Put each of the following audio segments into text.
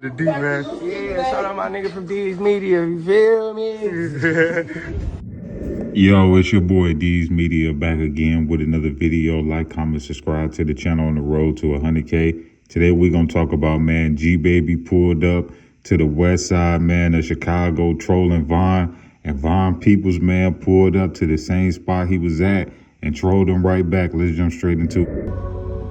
The D, man. Yeah, shout out my nigga from D's Media, you feel me? Yo, it's your boy D's Media back again with another video. Like, comment, subscribe to the channel on the road to 100K. Today we're going to talk about, man, G-Baby pulled up to the west side, man, of Chicago, trolling Von. And Von Peoples, man, pulled up to the same spot he was at and trolled him right back. Let's jump straight into it.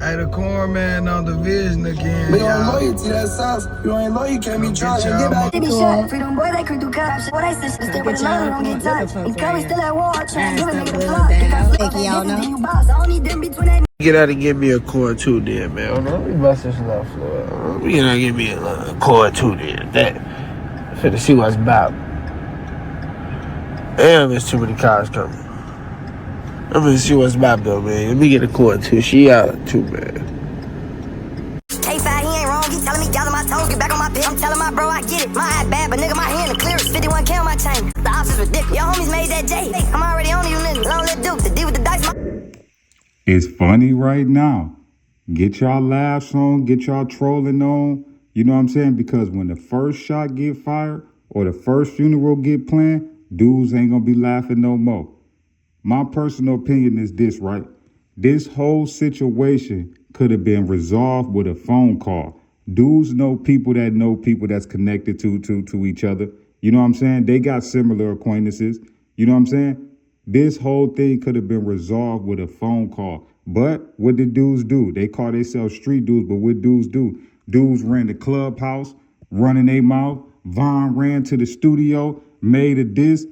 Hey, the corn man on the vision again. We on loyalty, that sauce. You ain't loyal, you can't be trusted. Get back to the freedom boy, they could do cops. What I said, still with another, don't get touched. And Curry still at war, trying to give a nigga the plot. Y'all know. I don't need them between. Get out and give me a core two then, man. Hold on, let me bust this love floor. Let me get out and give me a core two then. That. Finna see what's about. Damn, there's too many cars coming. I'm gonna see what's about though, man. Let me get a core two. She out too, man. K5, he ain't wrong. He telling me gather my toes, get back on my pit. I'm telling my bro I get it. My ass bad, but nigga my hand the clearest. 51K on my chain. The ops is ridiculous. Your homies made that day. I'm already on you niggas. Long live Duke. The D with the dice. It's funny right now. Get y'all laughs on, get y'all trolling on. You know what I'm saying? Because when the first shot get fired or the first funeral get planned, dudes ain't gonna be laughing no more. My personal opinion is this, right? This whole situation could have been resolved with a phone call. Dudes know people that's connected to each other. You know what I'm saying? They got similar acquaintances. You know what I'm saying? This whole thing could have been resolved with a phone call. But what did dudes do? They call themselves street dudes, but what dudes do? Dudes ran the clubhouse, running their mouth. Von ran to the studio, made a diss.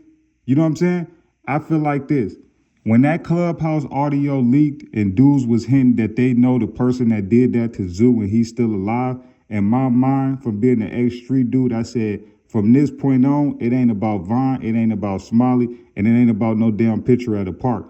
You know what I'm saying? I feel like this. When that clubhouse audio leaked and dudes was hinting that they know the person that did that to Zoo and he's still alive, in my mind, from being an ex-street dude, I said, from this point on, it ain't about Von, it ain't about Smiley, and it ain't about no damn picture at a park.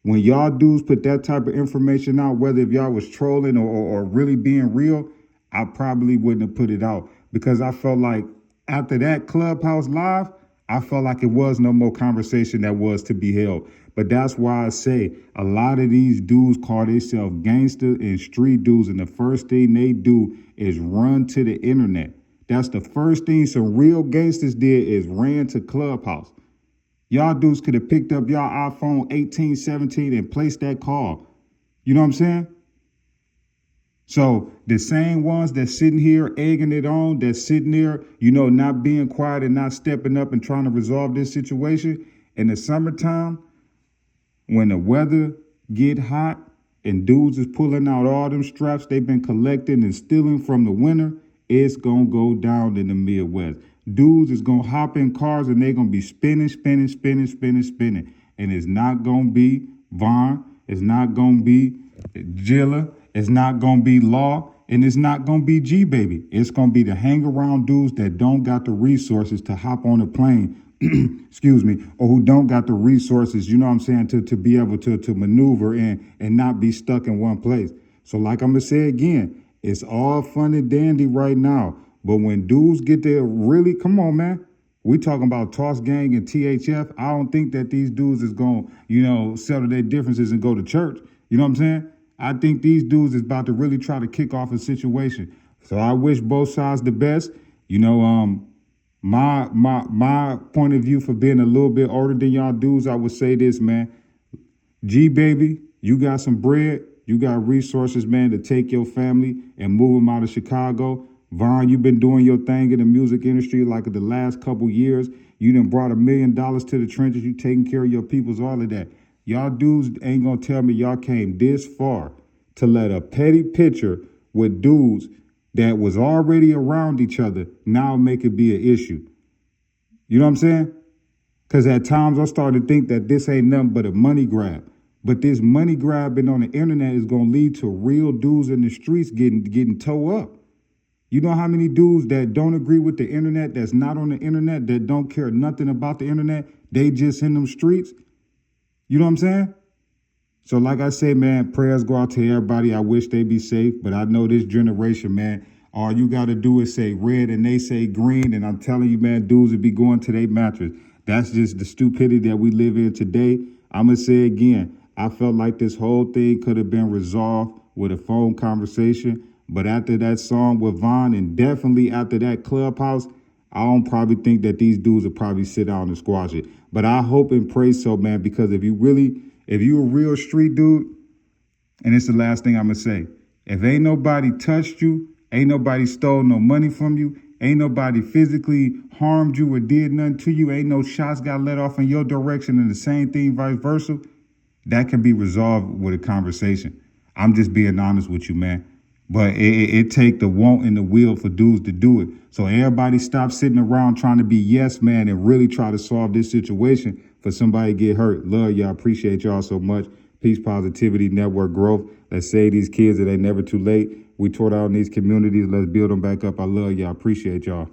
When y'all dudes put that type of information out, whether if y'all was trolling or really being real, I probably wouldn't have put it out because I felt like after that Clubhouse Live, I felt like it was no more conversation that was to be held. But that's why I say a lot of these dudes call themselves gangster and street dudes, and the first thing they do is run to the internet. That's the first thing some real gangsters did is ran to Clubhouse. Y'all dudes could have picked up y'all iPhone 18, 17 and placed that call. You know what I'm saying? So the same ones that's sitting here egging it on, that's sitting there, you know, not being quiet and not stepping up and trying to resolve this situation in the summertime, when the weather get hot and dudes is pulling out all them straps they've been collecting and stealing from the winter, it's going to go down in the Midwest. Dudes is going to hop in cars and they're going to be spinning. And it's not going to be Von. It's not going to be Jilla. It's not going to be Law. And it's not going to be G-Baby. It's going to be the hang-around dudes that don't got the resources to hop on a plane, excuse me, or who don't got the resources, you know what I'm saying, to be able to maneuver and not be stuck in one place. So like I'm going to say again, it's all fun and dandy right now. But when dudes get there, really, come on, man. We talking about Toss Gang and THF. I don't think that these dudes is going to, you know, settle their differences and go to church. You know what I'm saying? I think these dudes is about to really try to kick off a situation. So I wish both sides the best. You know, my point of view for being a little bit older than y'all dudes, I would say this, man. G-Baby, you got some bread. You got resources, man, to take your family and move them out of Chicago. Von, you've been doing your thing in the music industry like the last couple years. You done brought $1 million to the trenches. You taking care of your peoples, all of that. Y'all dudes ain't gonna tell me y'all came this far to let a petty picture with dudes that was already around each other now make it be an issue. You know what I'm saying? Because at times I started to think that this ain't nothing but a money grab. But this money grabbing on the internet is gonna lead to real dudes in the streets getting towed up. You know how many dudes that don't agree with the internet, that's not on the internet, that don't care nothing about the internet, they just in them streets? You know what I'm saying? So like I say, man, prayers go out to everybody. I wish they be safe, but I know this generation, man, all you got to do is say red and they say green, and I'm telling you, man, dudes would be going to their mattress. That's just the stupidity that we live in today. I'm going to say again, I felt like this whole thing could have been resolved with a phone conversation. But after that song with Von, and definitely after that Clubhouse, I don't probably think that these dudes will probably sit down and squash it. But I hope and pray so, man, because if you a real street dude, and it's the last thing I'm gonna say, if ain't nobody touched you, ain't nobody stole no money from you, ain't nobody physically harmed you or did nothing to you, ain't no shots got let off in your direction, and the same thing vice versa, that can be resolved with a conversation. I'm just being honest with you, man. But it take the want and the will for dudes to do it. So everybody stop sitting around trying to be yes man and really try to solve this situation for somebody to get hurt. Love y'all. Appreciate y'all so much. Peace, positivity, network growth. Let's save these kids. It ain't never too late. We tore down these communities. Let's build them back up. I love y'all. Appreciate y'all.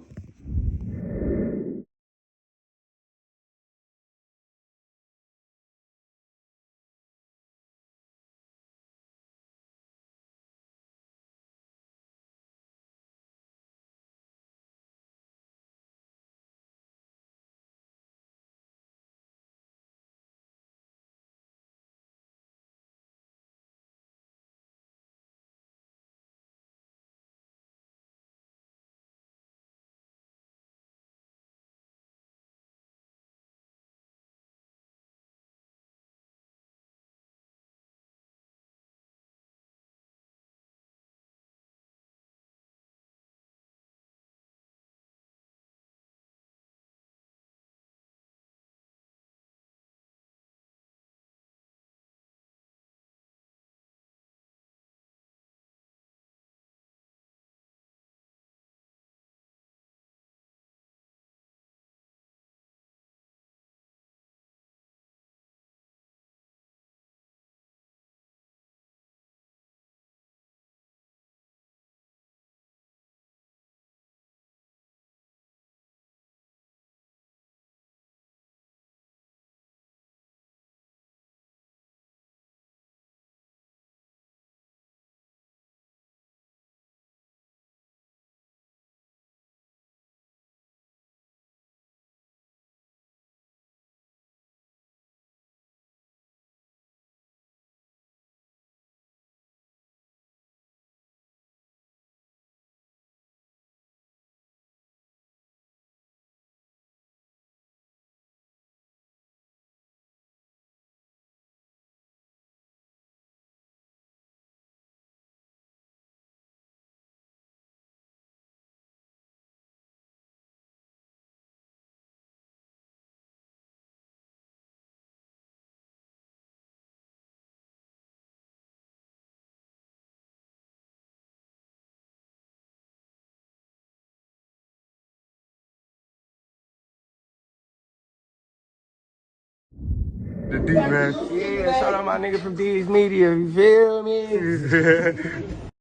The D man. Yeah, shout out my nigga from D's Media, you feel me?